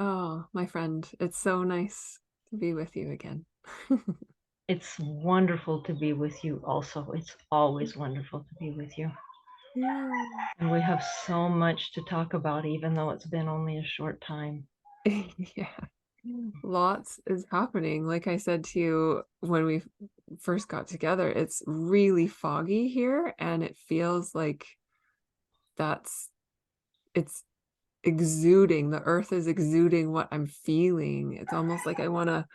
Oh, my friend, it's so nice to be with you again. It's wonderful to be with you also. It's always wonderful to be with you. Yeah. And we have so much to talk about, even though it's been only a short time. Yeah. Lots is happening. Like I said to you when we first got together, it's really foggy here and it feels like that's it's exuding. The earth is exuding what I'm feeling. It's almost like I want to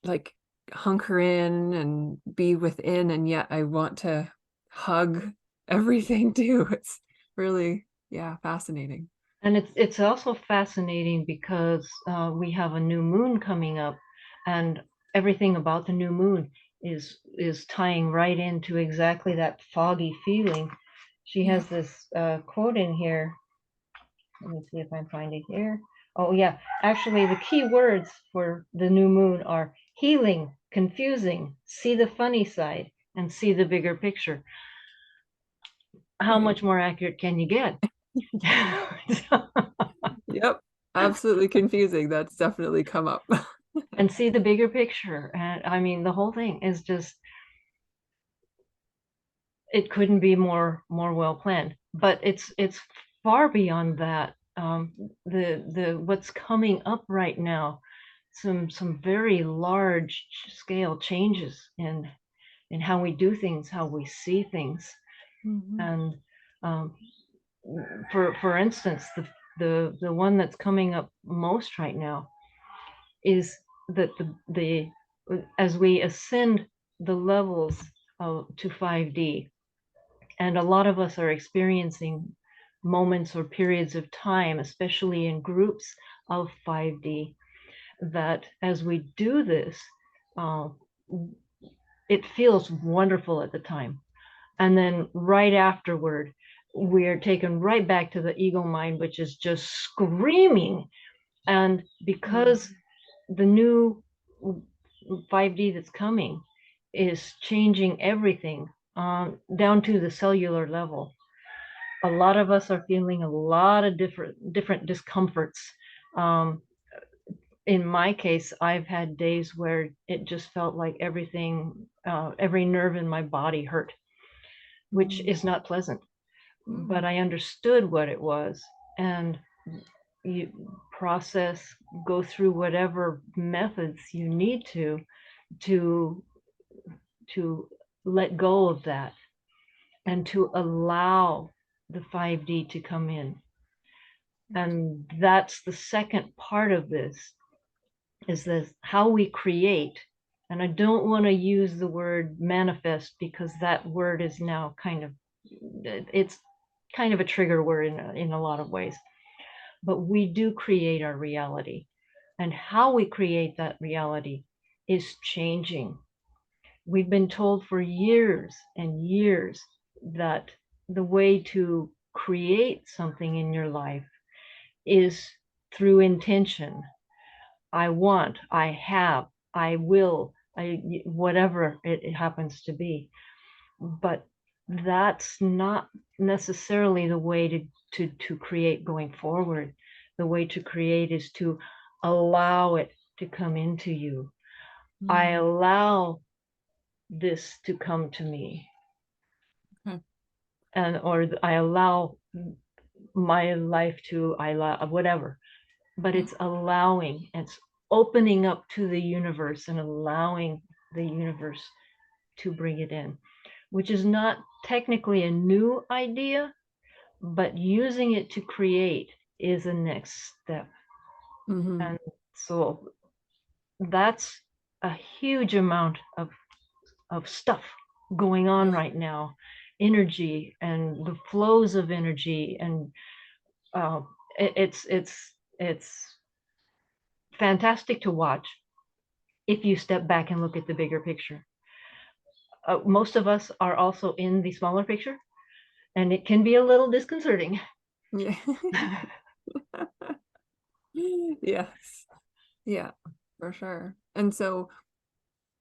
like hunker in and be within, and yet I want to hug everything too. It's really, yeah, fascinating. And it's also fascinating because we have a new moon coming up, and everything about the new moon is tying right into exactly that foggy feeling. She Yeah. has this quote in here. Let me see if I can find it here. Oh yeah, actually the key words for the new moon are healing, confusing, see the funny side, and see the bigger picture. How Right. much more accurate can you get? Yep. Absolutely confusing. That's definitely come up. And see the bigger picture. And I mean, the whole thing is just, it couldn't be more well planned. But it's far beyond that. The what's coming up right now, some very large scale changes in how we do things, how we see things. Mhm. And um, for instance, the one that's coming up most right now is that the as we ascend the levels to 5D, and a lot of us are experiencing moments or periods of time, especially in groups of 5D, that as we do this, uh, it feels wonderful at the time. And then right afterward, we're taken right back to the ego mind, which is just screaming. And Mm. because the new 5D that's coming is changing everything down to the cellular level. A lot of us are feeling a lot of different discomforts. Um, in my case, I've had days where it just felt like everything, every nerve in my body hurt, which Mm. is not pleasant. But Mm. I understood what it was, and you process, go through whatever methods you need to to let go of that and to allow the 5D to come in. And that's the second part of this, is this how we create. And I don't want to use the word manifest because that word is now kind of, it's kind of a trigger word in a lot of ways. But we do create our reality. And how we create that reality is changing. We've been told for years and years that the way to create something in your life is through intention. I want, I have, I will, whatever it happens to be. But that's not necessarily the way to create going forward. The way to create is to allow it to come into you. I Mm. allow this to come to me, Okay. and or I allow my life to, I allow whatever. But Yeah. it's allowing, it's opening up to the universe and allowing the universe to bring it in, which is not technically a new idea, but using it to create is the next step. Hmm. And so that's a huge amount of stuff going on Right. right now, energy and the flows of energy. And uh, it's fantastic to watch if you step back and look at the bigger picture. Most of us are also in the smaller picture, and it can be a little disconcerting. Yeah. Yes. Yeah, for sure. And so,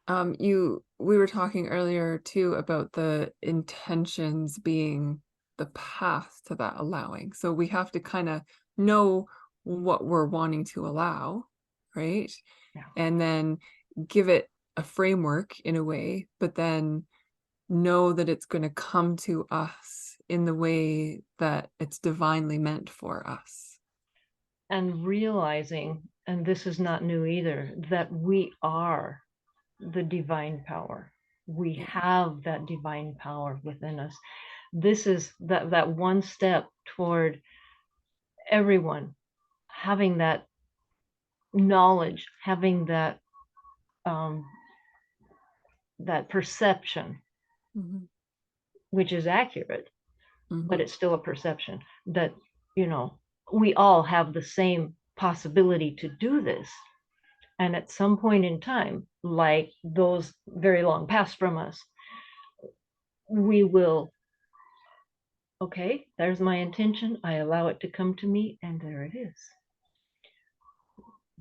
we were talking earlier too about the intentions being the path to that allowing. So we have to kind of know what we're wanting to allow, right? Yeah. And then give it a framework in a way, but then know that it's going to come to us in the way that it's divinely meant for us. And realizing, and this is not new either, that we are the divine power. We Yeah. have that divine power within us. This is that one step toward everyone having that knowledge, having um, that perception, Mm-hmm. which is accurate, but Mm-hmm. it's still a perception that, you know, we all have the same possibility to do this. And at some point in time, like those very long past from us, we will, okay, there's my intention. I allow it to come to me, and there it is.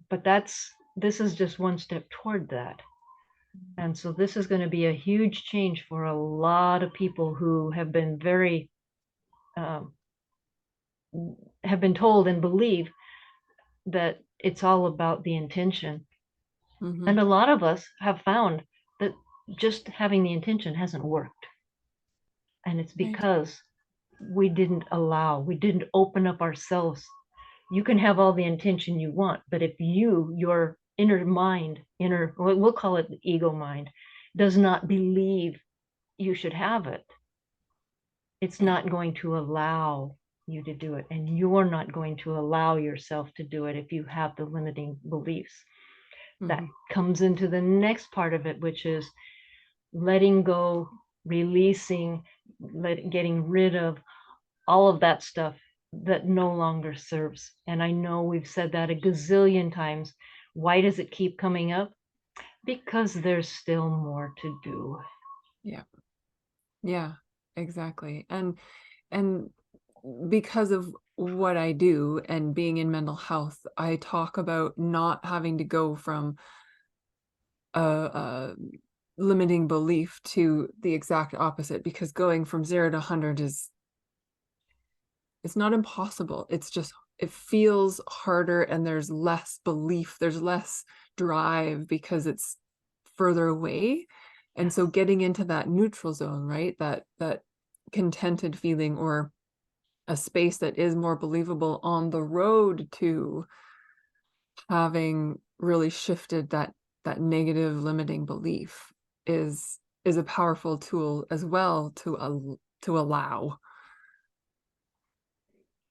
But this is just one step toward that. And so this is going to be a huge change for a lot of people who have been very, um, have been told and believe that it's all about the intention. Mm-hmm. And a lot of us have found that just having the intention hasn't worked. And it's Right. because we didn't open up ourselves. You can have all the intention you want, but if your inner mind, we'll call it the ego mind, does not believe you should have it, it's Right. not going to allow you to do it. And you're not going to allow yourself to do it if you have the limiting beliefs. That Mm-hmm. comes into the next part of it, which is letting go, releasing, getting rid of all of that stuff that no longer serves. And I know we've said that a gazillion times. Why does it keep coming up? Because there's still more to do. Yeah. Yeah, exactly. And because of what I do and being in mental health, I talk about not having to go from a limiting belief to the exact opposite, because going from 0 to 100 is, it's not impossible. It's just, it feels harder and there's less belief, there's less drive because it's further away. And so getting into that neutral zone, right? That contented feeling, or a space that is more believable on the road to having really shifted that negative limiting belief, is a powerful tool as well to allow.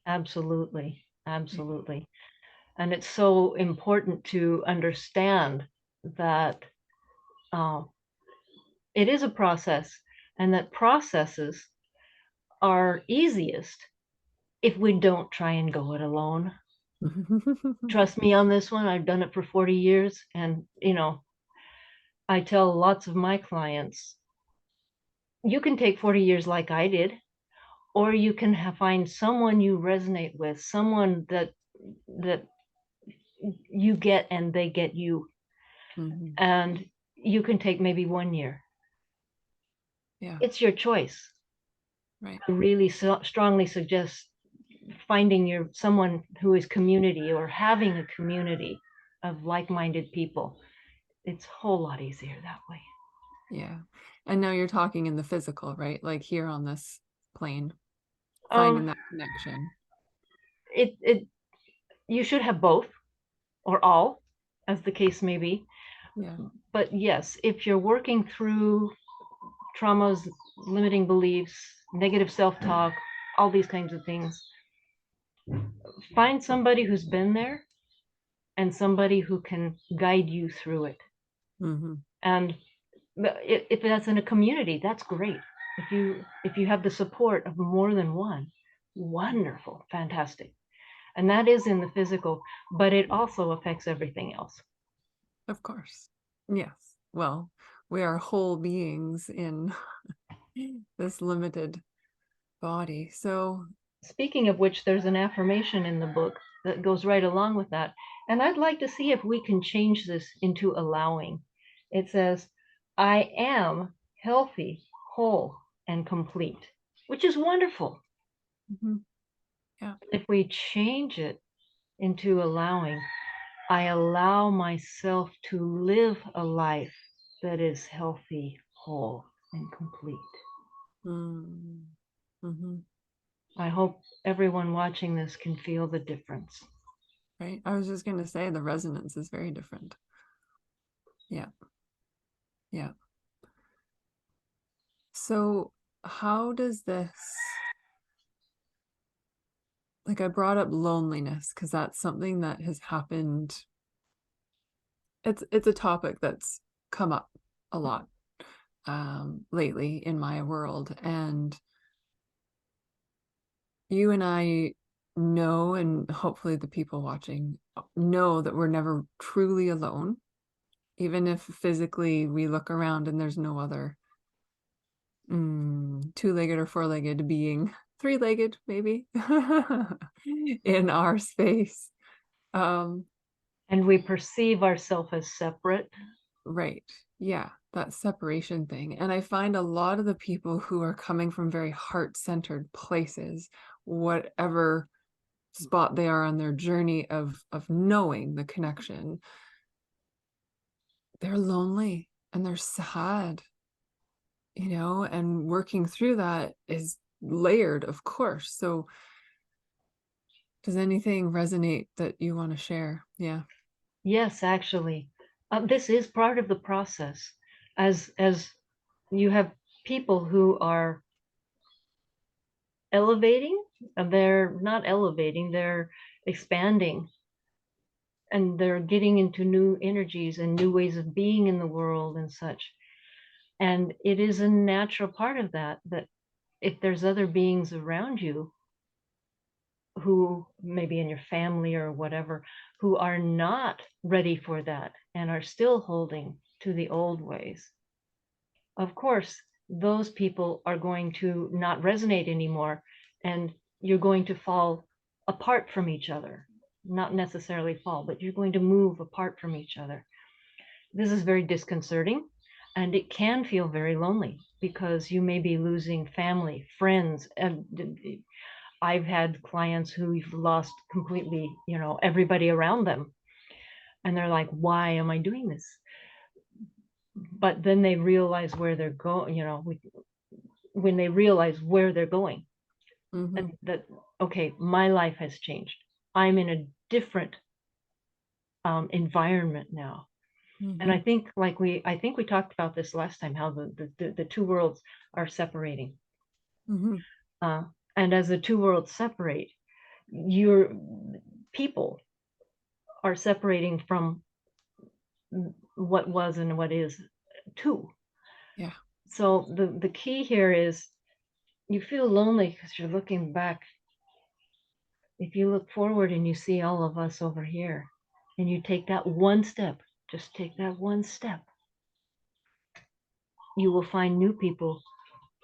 Absolutely. Absolutely. And it's so important to understand that uh, it is a process, and that processes are easiest if we don't try and go it alone. Trust me on this one. I've done it for 40 years. And, I tell lots of my clients, you can take 40 years like I did, or you can find someone you resonate with, someone that you get and they get you. Mhm. And you can take maybe 1 year. Yeah, It's your choice. right. I really strongly suggest finding someone who is community, or having a community of like-minded people. It's a whole lot easier that way. Yeah. And now you're talking in the physical, right? Like here on this plane, Um, finding that connection. it you should have both or all, as the case may be. Yeah. But yes, if you're working through traumas, limiting beliefs, negative self-talk, all these kinds of things, find somebody who's been there and somebody who can guide you through it. Hmm. And if that's in a community, that's great. If you have the support of more than one, wonderful, fantastic. And that is in the physical, but it also affects everything else. Of course. Yes. Well, we are whole beings in this limited body. So, Speaking of which, there's an affirmation in the book that goes right along with that. And I'd like to see if we can change this into allowing. It says, I am healthy, whole, and complete, which is wonderful. mhm, yeah. If we change it into allowing. I allow myself to live a life that is healthy, whole, and complete. Mm. Mm-hmm. I hope everyone watching this can feel the difference. Right. I was just going to say the resonance is very different. Yeah. Yeah. So, how does this, like, I brought up loneliness because that's something that has happened. It's a topic that's come up a lot lately in my world. And you and I know, and hopefully the people watching know that we're never truly alone, even if physically we look around and there's no other two-legged or four-legged being, three-legged maybe, in our space. Um, And we perceive ourselves as separate. right. Yeah, that separation thing. And I find a lot of the people who are coming from very heart-centered places, whatever spot they are on their journey of knowing the connection, they're lonely and they're sad, and working through that is layered, of course. So does anything resonate that you want to share? Yeah. Yes, actually, this is part of the process. As you have people who are elevating, they're not elevating, they're expanding, and they're getting into new energies and new ways of being in the world and such. And it is a natural part of that, that if there's other beings around you who maybe in your family or whatever, who are not ready for that and are still holding to the old ways, of course, those people are going to not resonate anymore, and you're going to fall apart from each other. Not necessarily fall, but you're going to move apart from each other. This is very disconcerting, and it can feel very lonely because you may be losing family, friends, and I've had clients who've lost completely, everybody around them. And they're like, why am I doing this? But then they realize where they're going, when they realize where they're going, Mm-hmm. and that, okay, my life has changed. I'm in a different environment now. And Mm-hmm. I think we talked about this last time, how the two worlds are separating. Mm-hmm. Uh, and as the two worlds separate, your people are separating from what was and what is too. Yeah. So the key here is, you feel lonely because you're looking back. If you look forward and you see all of us over here, and you take that one step, just take that one step, you will find new people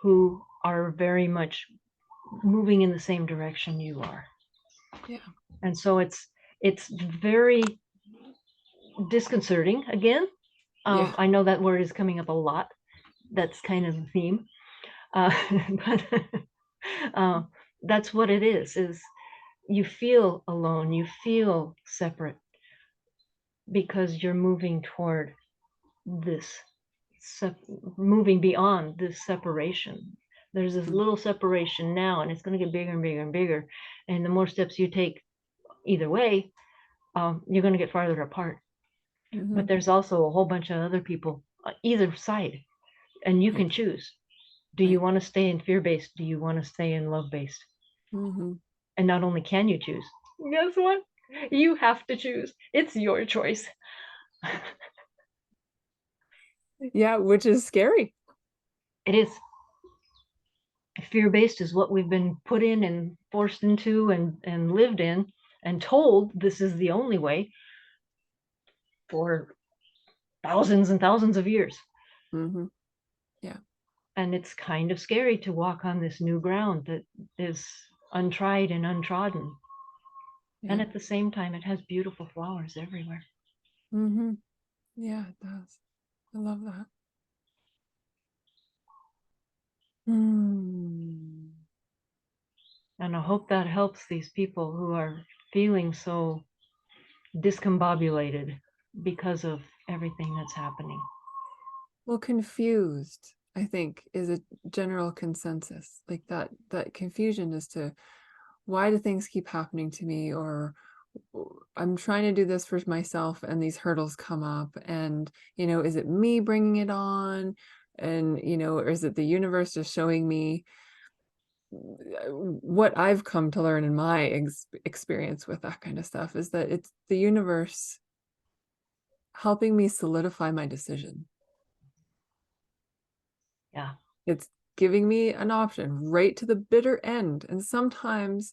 who are very much moving in the same direction you are. Yeah. And so it's very disconcerting again. Yeah. I know that word is coming up a lot. That's kind of the theme. But uh, that's what it is you feel alone, you feel separate, because you're moving toward this, moving beyond this separation. There's this little separation now, and it's going to get bigger and bigger and bigger. And the more steps you take either way, you're going to get farther apart. Mm-hmm. But there's also a whole bunch of other people either side, and you Right. can choose. Do you Right. want to stay in fear based? Do you want to stay in love based? Mm-hmm. And not only can you choose, guess what? You have to choose. It's your choice. Yeah, which is scary. It is. Fear based is what we've been put in and forced into and lived in and told this is the only way for thousands and thousands of years. Mm-hmm. Yeah. And it's kind of scary to walk on this new ground that is untried and untrodden. And Yeah. at the same time, it has beautiful flowers everywhere. Mm-hmm. Yeah, it does. I love that. Mm. And I hope that helps these people who are feeling so discombobulated because of everything that's happening. Well, confused, I think, is a general consensus. Like that confusion as to why do things keep happening to me, or I'm trying to do this for myself and these hurdles come up, and is it me bringing it on, and or is it the universe just showing me what I've come to learn in my experience with that kind of stuff is that it's the universe helping me solidify my decision. Yeah. It's giving me an option right to the bitter end. And sometimes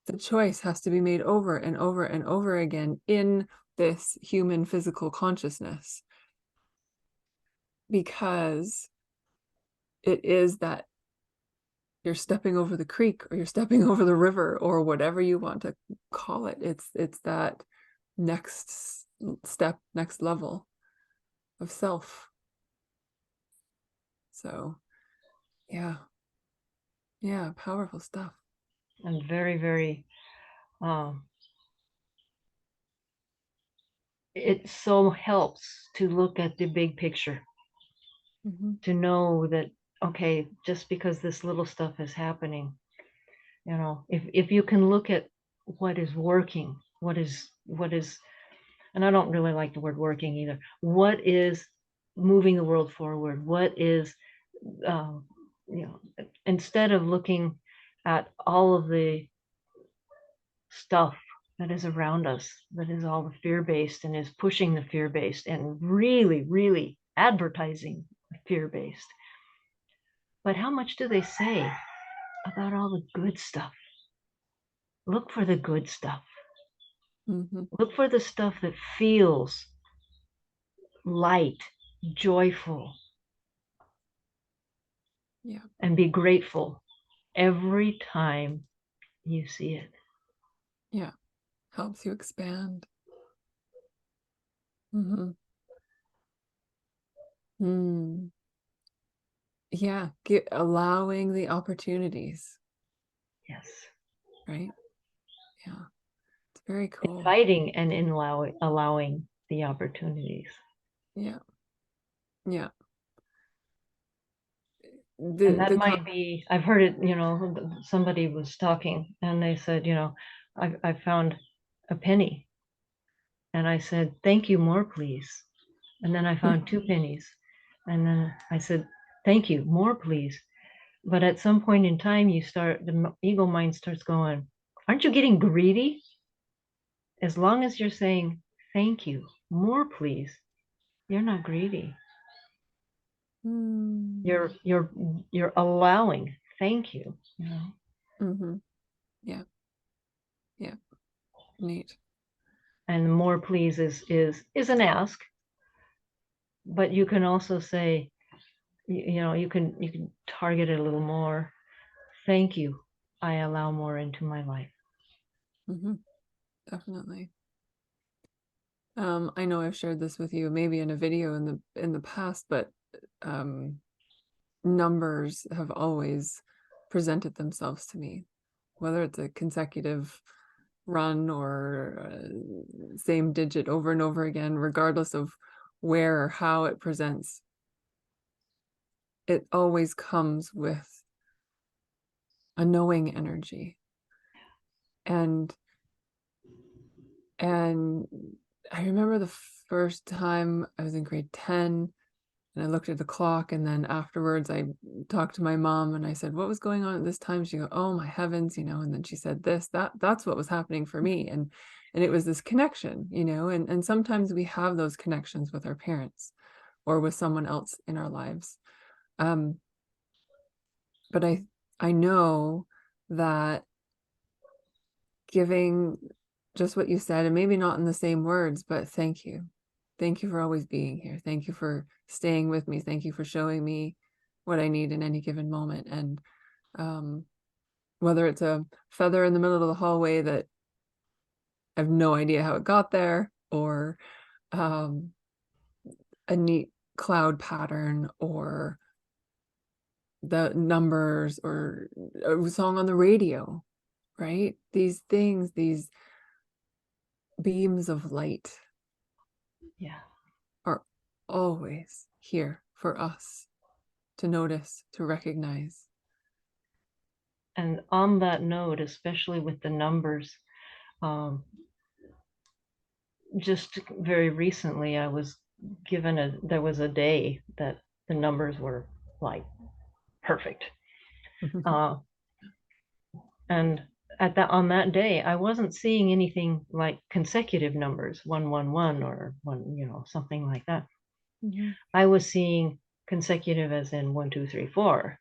the choice has to be made over and over and over again in this human physical consciousness, because it is that you're stepping over the creek or you're stepping over the river or whatever you want to call it. It's that next step, next level of self. So yeah, powerful stuff. And very, very, it so helps to look at the big picture, to know that, okay, just because this little stuff is happening, if you can look at what is working, what is, and I don't really like the word working either, what is moving the world forward, what is, um, instead of looking at all of the stuff that is around us, that is all the fear-based and is pushing the fear-based and really, really advertising fear-based. But how much do they say about all the good stuff? Look for the good stuff. Look for the stuff that feels light, joyful, Yeah. and be grateful every time you see it. Yeah. Helps you expand. Yeah. Allowing the opportunities. Yes. Right. Yeah. It's very cool. Inviting and allowing the opportunities. Yeah. Yeah. And that might be, I've heard it, somebody was talking and they said, I found a penny. And I said, thank you, more, please. And then I found 2 pennies. And then I said, thank you, more, please. But at some point in time, the ego mind starts going, aren't you getting greedy? As long as you're saying, thank you, more, please, you're not greedy. You're allowing, thank you, Yeah. Yeah. Neat. And more please is an ask, but you can also say, you can target it a little more. Thank you, I allow more into my life. Definitely. I know I've shared this with you maybe in a video in the past, but numbers have always presented themselves to me, whether it's a consecutive run or same digit over and over again, regardless of where or how it presents. It always comes with a knowing energy. And I remember the first time I was in grade 10 and I looked at the clock, and then afterwards I talked to my mom and I said, what was going on at this time? She goes, oh my heavens, and then she said that's what was happening for me. And it was this connection, and sometimes we have those connections with our parents or with someone else in our lives. But I know that giving just what you said, and maybe not in the same words, but thank you. Thank you for always being here. Thank you for staying with me. Thank you for showing me what I need in any given moment. And whether it's a feather in the middle of the hallway that I have no idea how it got there, or a neat cloud pattern, or the numbers, or a song on the radio, right? These things, these beams of light Yeah. are always here for us to notice, to recognize. And on that note, especially with the numbers, um, just very recently, I was there was a day that the numbers were like perfect. Uh, and on that day, I wasn't seeing anything like consecutive numbers, 111 or one, something like that. Mhm. I was seeing consecutive as in 1, 2, 3, 4.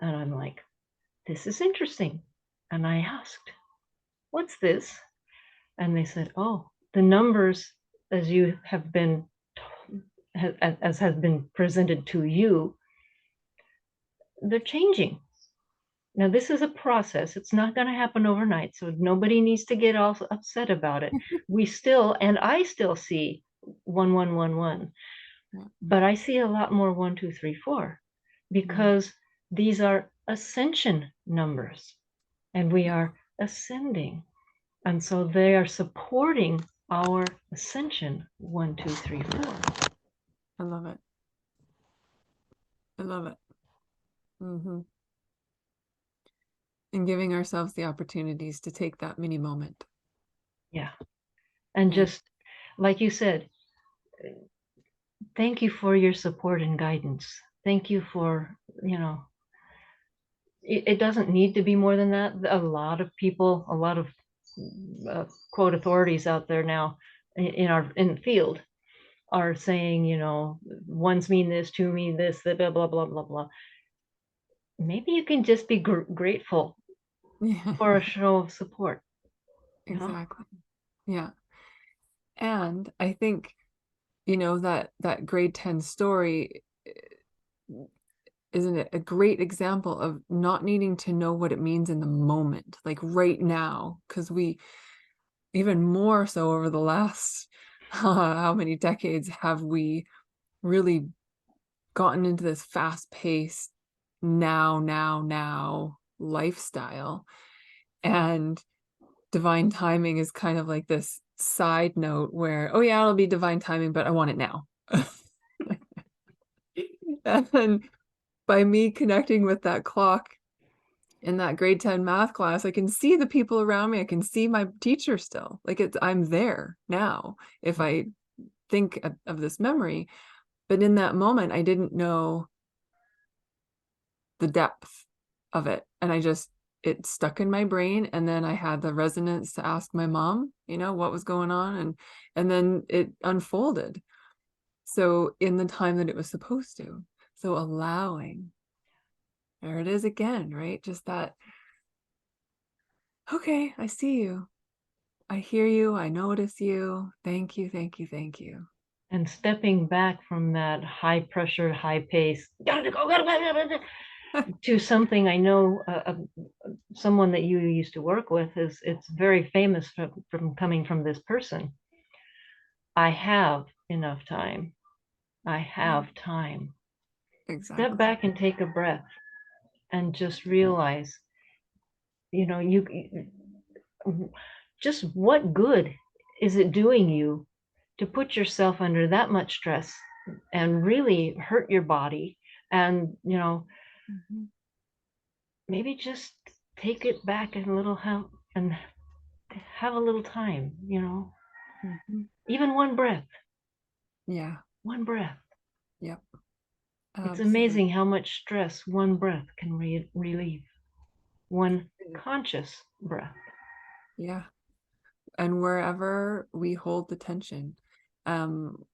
And I'm like, this is interesting. And I asked, what's this? And they said, oh, the numbers as you have been, as has been presented to you, they're changing. Now, this is a process. It's not going to happen overnight. So nobody needs to get all upset about it. I still see 1111, Yeah. but I see a lot more 1, 2, 3, 4 Mhm. because these are ascension numbers and we Yeah. are ascending. And so they are supporting our ascension 1, 2, 3, 4. I love it. I love it. Hmm. And giving ourselves the opportunities to take that mini moment. Yeah. And Right. just like you said, thank you for your support and guidance. Thank you for, it doesn't need to be more than that. A lot of people, a lot of quote authorities out there now in the field are saying, ones mean this, two mean this, blah, blah, blah, blah, blah. Maybe you can just be grateful Yeah. for a show of support, you know? Exactly. Yeah. And I think, that grade 10 story, isn't it a great example of not needing to know what it means in the moment, like right now, because we, even more so over the last how many decades have we really gotten into this fast-paced now lifestyle, and divine timing is kind of like this side note where, oh yeah, it'll be divine timing, but I want it now. And by me connecting with that clock in that grade 10 math class, I can see the people around me. I can see my teacher still. Like I'm there now if I think of this memory. But in that moment, I didn't know the depth of it. And it stuck in my brain. And then I had the resonance to ask my mom, what was going on. And then it unfolded. So in the time that it was supposed to. So allowing, there it is again, right? Just that, okay, I see you. I hear you. I notice you. Thank you. Thank you. Thank you. And stepping back from that high pressure, high pace, gotta go, gotta go, to something I know someone that you used to work with it's very famous from coming from this person. I have enough time. I Yeah, have time. Step exactly. back and take a breath and just realize, you just what good is it doing you to put yourself under that much stress and really hurt your body and Mhm. maybe just take it back a little help and have a little time, Mhm. even Yeah. one breath. Yep. It's Absolutely. amazing how much stress one breath can relieve, one conscious breath. Yeah. And wherever we hold the tension,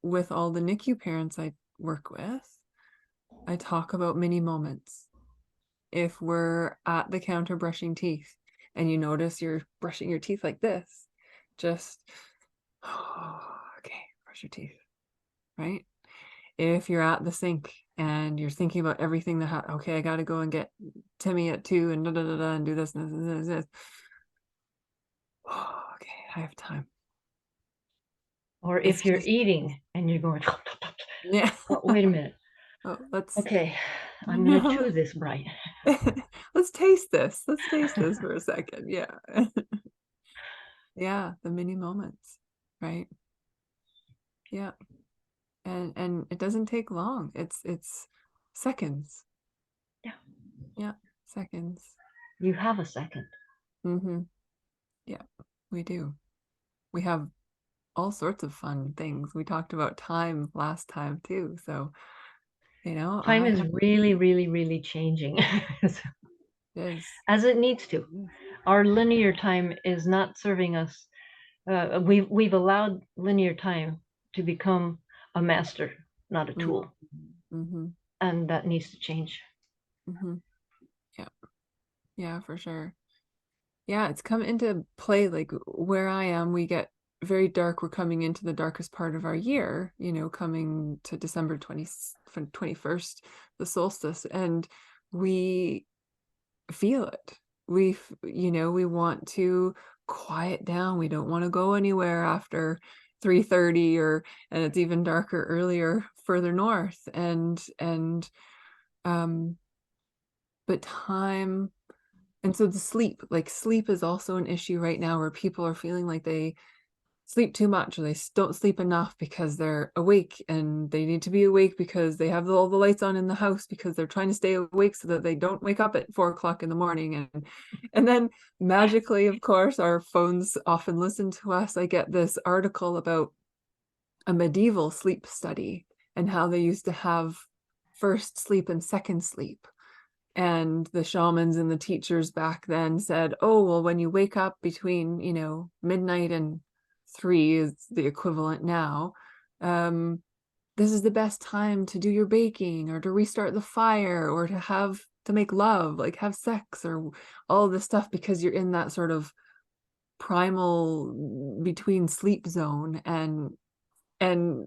with all the NICU parents I work with, I talk about mini moments. If we're at the counter brushing teeth and you notice you're brushing your teeth like this, just, oh, okay, brush your teeth, right? If you're at the sink and you're thinking about everything okay, I got to go and get Timmy at 2 and da da da da and do this and this and this. Oh, okay, I have time. Or It's if you're just, eating and you're going, yeah. oh, wait a minute. Oh, let's Okay, I'm going to chew this right. let's taste this. Let's taste this for a second. Yeah. Yeah, the mini moments. Right. Yeah. And it doesn't take long. It's seconds. Yeah. Yeah. Seconds. You have a second. Mm-hmm. Yeah, we do. We have all sorts of fun things. We talked about time last time too. So, Time I is have really, really, really changing this. as it needs to. Our linear time is not serving us. We've allowed linear time to become a master, not a tool, Mm-hmm. and that needs to change. Mm-hmm. Yeah. Yeah, for sure. Yeah, it's come into play like where I am, we get very dark. We're coming into the darkest part of our year, coming to December 21st, the solstice, and we feel it. We want to quiet down. We don't want to go anywhere after 3:30 and it's even darker earlier further north. Um but time and so the sleep is also an issue right now where people are feeling like they sleep too much or they don't sleep enough because they're awake and they need to be awake because they have all the lights on in the house because they're trying to stay awake so that they don't wake up at 4 o'clock in the morning. And then magically, of course, our phones often listen to us. I get this article about a medieval sleep study and how they used to have first sleep and second sleep. And the shamans and the teachers back then said, oh, well, when you wake up between, midnight and 3 is the equivalent now. This is the best time to do your baking or to restart the fire or to make love, like have sex or all this stuff because you're in that sort of primal between sleep zone. And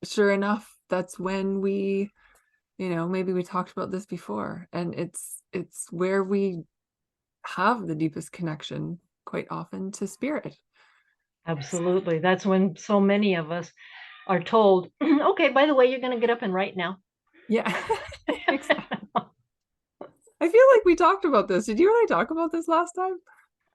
sure enough, that's when maybe we talked about this before, and it's where we have the deepest connection quite often to spirit. Absolutely. That's when so many of us are told, okay, by the way, you're going to get up and write now. Yeah. Exactly. I feel like we talked about this. Did you really talk about this last time?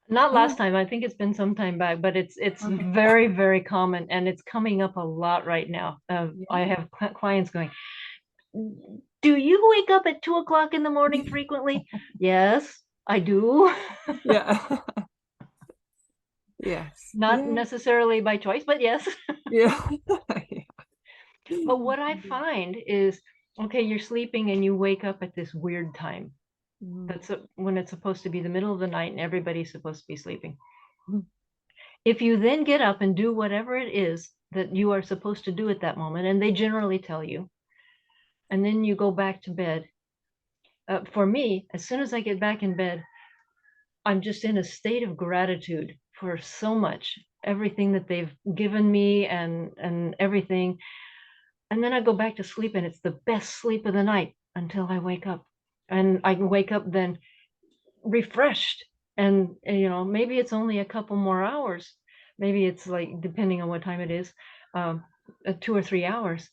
Not I last don't. time. I think it's been some time back, but it's Okay. very, very common, and it's coming up a lot right now. I Yeah. have clients going, do you wake up at 2 o'clock in the morning frequently? Yes, I do. Yeah. Yes. Not Yeah. necessarily by choice, but yes. Yeah. But what I find is, okay, you're sleeping and you wake up at this weird time. Mhm. That's when it's supposed to be the middle of the night and everybody's supposed to be sleeping. Mhm. If you then get up and do whatever it is that you are supposed to do at that moment, and they generally tell you, and then you go back to bed. For me, as soon as I get back in bed, I'm just in a state of gratitude for so much, everything that they've given me and everything. And then I go back to sleep and it's the best sleep of the night until I wake up. And I can wake up then refreshed. And maybe it's only a couple more hours. Maybe it's like, depending on what time it is, 2 or 3 hours.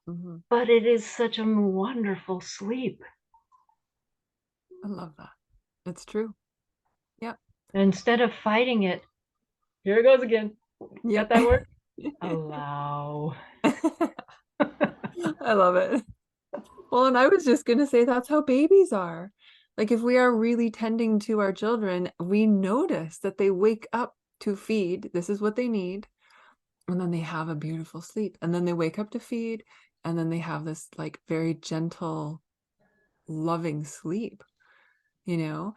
Mhm. But it is such a wonderful sleep. I love that. It's true. Yep. Instead of fighting it, here it goes again. Got Yep. that word? Allow. I love it. Well, and I was just going to say that's how babies are. Like, if we are really tending to our children, we notice that they wake up to feed. This is what they need. And then they have a beautiful sleep. And then they wake up to feed. And then they have this, like, very gentle, loving sleep, you know?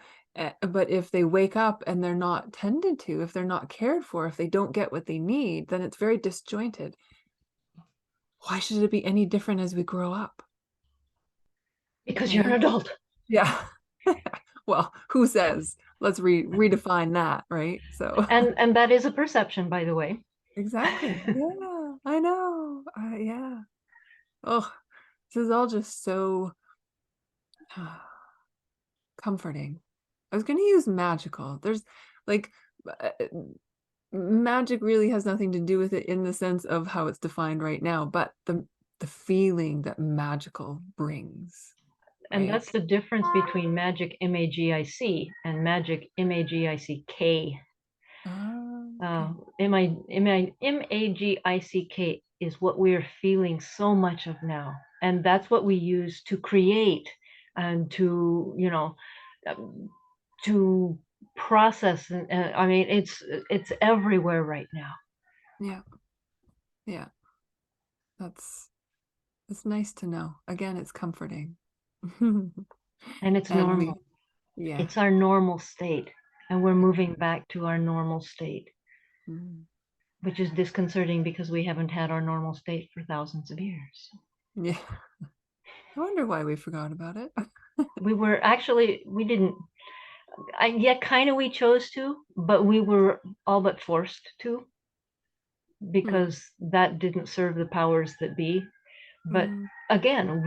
But if they wake up and they're not tended to, if they're not cared for, if they don't get what they need, then it's very disjointed. Why should it be any different as we grow up? Because you're an Right? adult. Yeah. Well, who says? Let's redefine that, right? So And that is a perception, by the way. exactly. Yeah, I know. Yeah. Oh, this is all just so comforting. I was going to use magical. There's like uh, magic really has nothing to do with it in the sense of how it's defined right now, but the feeling that magical brings, And right? that's the difference between magic, MAGIC, and magic, MAGICK. Ah. Okay. Magic is what we're feeling so much of now. And that's what we use to create and to, um, to process. And I mean, it's everywhere right now. Yeah. Yeah. That's nice to know. Again, it's comforting. And it's And we, normal. yeah. It's our normal state. And we're moving back to our normal state, Mm. which is disconcerting because we haven't had our normal state for thousands of years. Yeah. I wonder why we forgot about it. We didn't, yeah, kind of we chose to, but we were all but forced to Mm. because that didn't serve the powers that be. But Mm. again,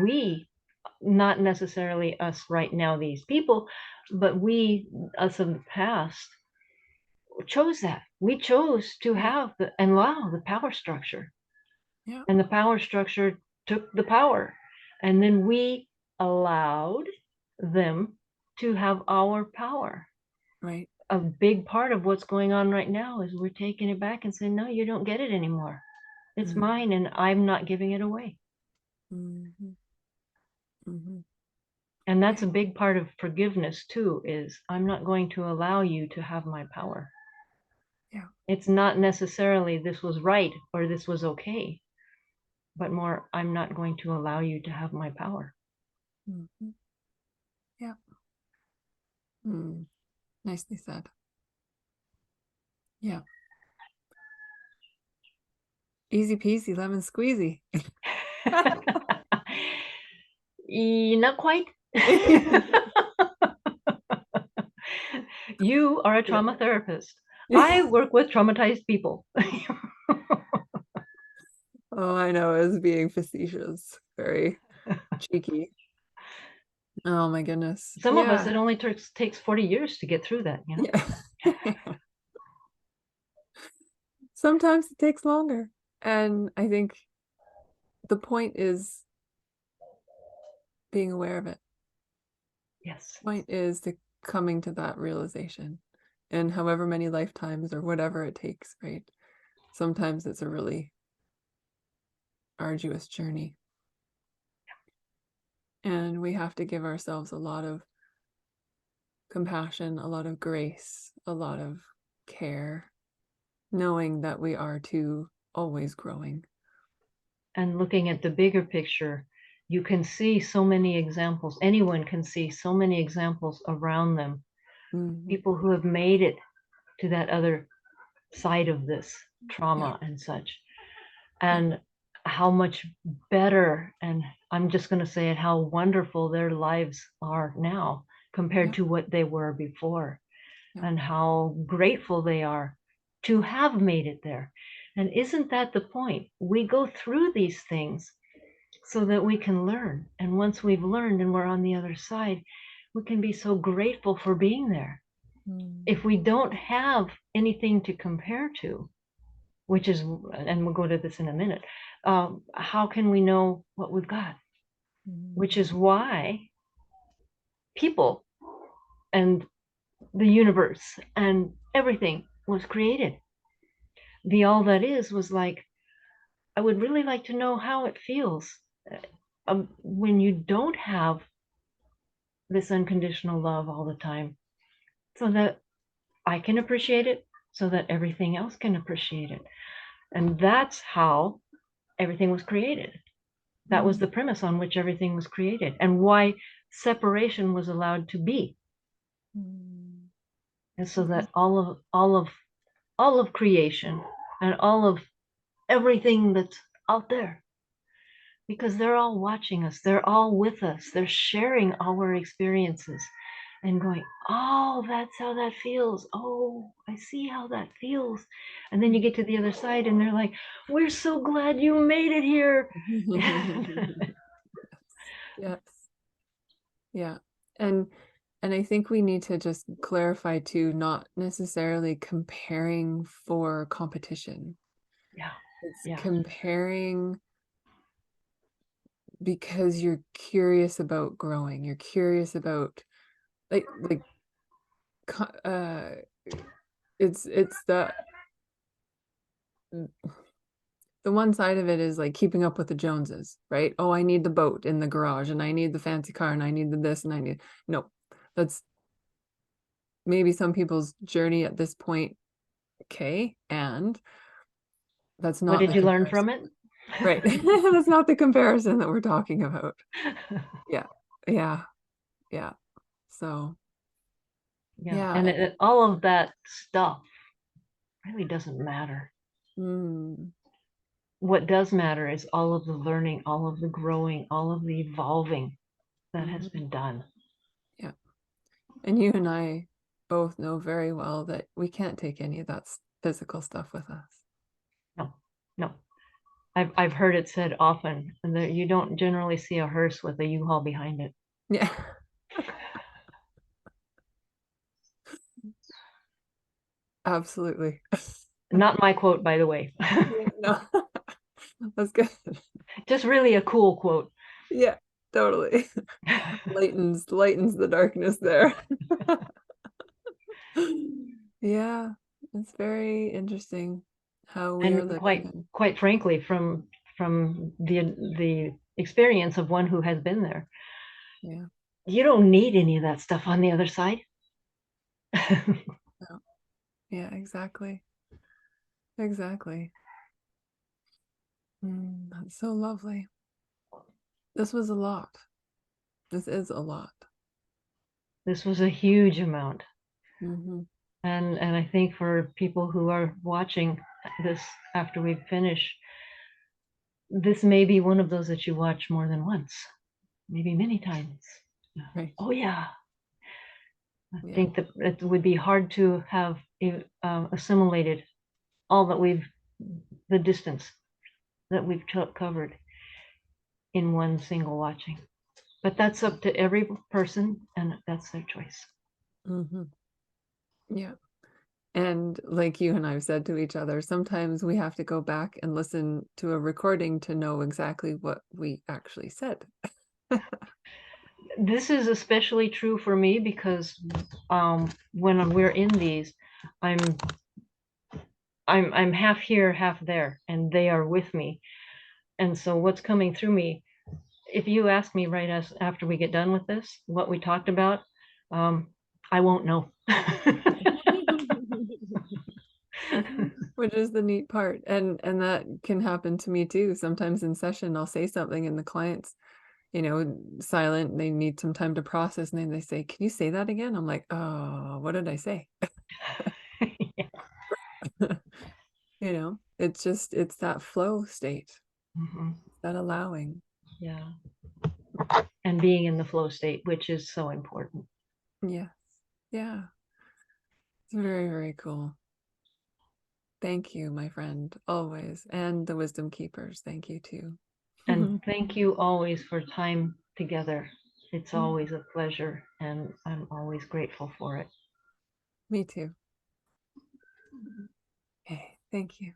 not necessarily us right now, these people, but us of the past, chose that. We chose to Yeah. have and allow the power structure. Yeah. And the power structure took the power. And then we allowed them to have our power. Right. A big part of what's going on right now is we're taking it back and saying, no, you don't get it anymore. It's Mm. mine and I'm not giving it away. Mm-hmm. Mm-hmm. And that's Yeah. a big part of forgiveness too, is I'm not going to allow you to have my power. Yeah. It's not necessarily this was right or this was okay, but more, I'm not going to allow you to have my power. Mm-hmm. Yeah. Mm. Nicely said. Yeah. Easy peasy, lemon squeezy. Not quite. You are a Yeah. trauma therapist. I work with traumatized people. Oh, I know, it was being facetious, very cheeky. Oh my goodness. Some of us, Yeah. it only takes 40 years to get through that, Yeah. Sometimes it takes longer. And I think the point is being aware of it. Yes. The point is to coming to that realization in however many lifetimes or whatever it takes, right? Sometimes it's a really arduous journey. And we have to give ourselves a lot of compassion, a lot of grace, a lot of care, knowing that we are too always growing. And looking at the bigger picture, you can see so many examples. Anyone can see so many examples around them. Mm-hmm. People who have made it to that other side of this Yeah. trauma and such. Yeah. And how much better, and I'm just going to say it, how wonderful their lives are now compared Yeah. to what they were before, Yeah. and how grateful they are to have made it there. And isn't that the point? We go through these things so that we can learn. And once we've learned and we're on the other side, we can be so grateful for being there. Mm. If we don't have anything to compare to, which is, and we'll go to this in a minute, how can we know what we've got? Which Mm. is why people and the universe and everything was created. The all that is was like, I would really like to know how it feels when you don't have this unconditional love all the time, so that I can appreciate it, so that everything else can appreciate it. And that's how everything was created. That was the Mm. premise on which everything was created, and why separation was allowed to be. Mm. And so Because that all of creation and all of everything that's out there, because they're all watching us, they're all with us, they're sharing our experiences and going, oh, that's how that feels. Oh, I see how that feels. And then you get to the other side and they're like, we're so glad you made it here. yes. Yeah. And I think we need to just clarify too, not necessarily comparing for competition. Yeah. It's Yeah. comparing because you're curious about growing. You're curious about like uh it's that the one side of it is like keeping up with the Joneses, right? Oh, I need the boat in the garage, and I need the fancy car, and I need the this, and I need, no, that's maybe some people's journey at this point. Okay. And that's What not did the you learn comparison, from it? right? That's not the comparison that we're talking about. Yeah. Yeah. Yeah. So, Yeah, yeah. and all of that stuff really doesn't matter. Mm, What does matter is all of the learning, all of the growing, all of the evolving that has mhm. been done. Yeah. And you and I both know very well that we can't take any of that physical stuff with us. No, no. I've heard it said often that you don't generally see a hearse with a U-Haul behind it. Yeah. Absolutely. Not my quote, by the way. Yeah, no. That's good. Just really a cool quote. Yeah, totally. Lightens the darkness there. Yeah, it's very interesting how we are And living quite in. quite frankly, from the experience of one who has been there, Yeah. you don't need any of that stuff on the other side. No. Yeah, exactly. Exactly. That's so lovely. This was a lot. This is a lot. This was a huge amount. Hmm. And I think for people who are watching this after we finish, this may be one of those that you watch more than once, maybe many times. Right. Oh yeah, I Yeah. think that it would be hard to have assimilated all that the distance that we've covered in one single watching. But that's up to every person, and that's their choice. Hmm. Yeah. And like you and I've said to each other, sometimes we have to go back and listen to a recording to know exactly what we actually said. This is especially true for me because when we're in these, I'm I'm half here, half there, and they are with me. And so what's coming through me, if you ask me right as after we get done with this, what we talked about, um, I won't know. Which is the neat part. And that can happen to me too. Sometimes in session I'll say something and the clients, silent, they need some time to process, and then they say, "Can you say that again?" I'm like, "Oh, what did I say?" It's that flow state, Mhm. that allowing. Yeah, and being in the flow state, which is so important. Yes. Yeah. It's very, very cool. Thank you, my friend, always. And the wisdom keepers, thank you too. And thank you always for time together. It's always a pleasure, and I'm always grateful for it. Me too. Okay, thank you.